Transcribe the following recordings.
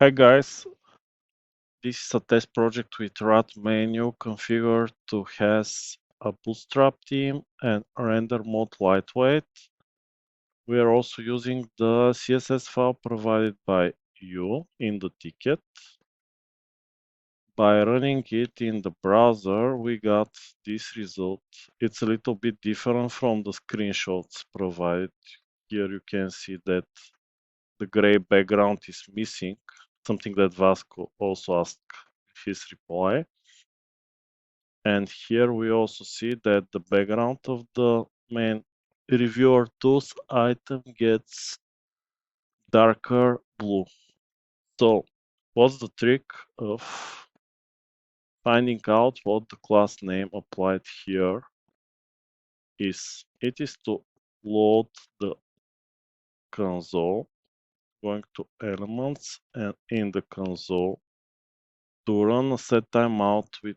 Hi guys, this is a test project with Rat menu configured to has a bootstrap theme and render mode lightweight. We are also using the CSS file provided by you in the ticket. By running it in the browser, we got this result. It's a little bit different from the screenshots provided. Here you can see that the gray background is missing, something that Vasco also asked in his reply. And here we also see that the background of the main reviewer tools item gets darker blue. So what's the trick of finding out what the class name applied here is? It is to load the console, going to elements and in the console to run a set timeout with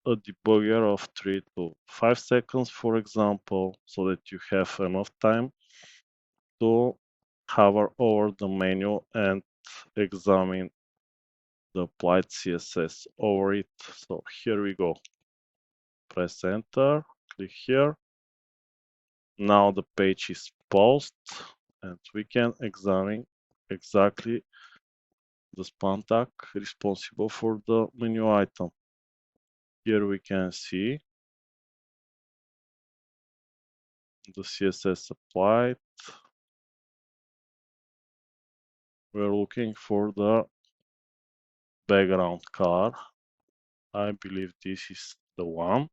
a debugger of 3 to 5 seconds, for example, so that you have enough time to hover over the menu and examine the applied CSS over it. So here we go. Press enter, click here. Now the page is paused and we can examine exactly the span tag responsible for the menu item. Here we can see the CSS applied. We're looking for the background color. I believe this is the one.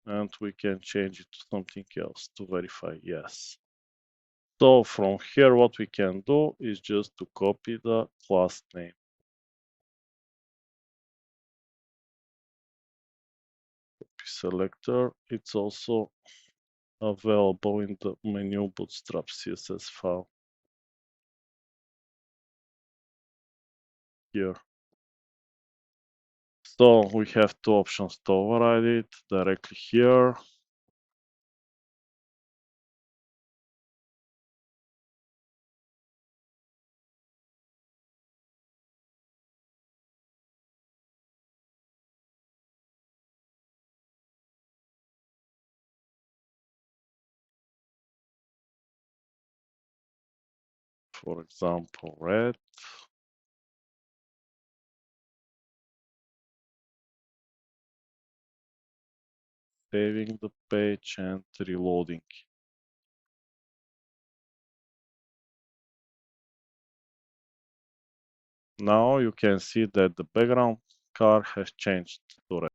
And we can change it to something else to verify yes. So from here what we can do is just to copy the class name. Copy selector, it's also available in the menu bootstrap CSS file here. So we have two options to override it directly here. For example, red. Saving the page and reloading. Now you can see that the background color has changed to red.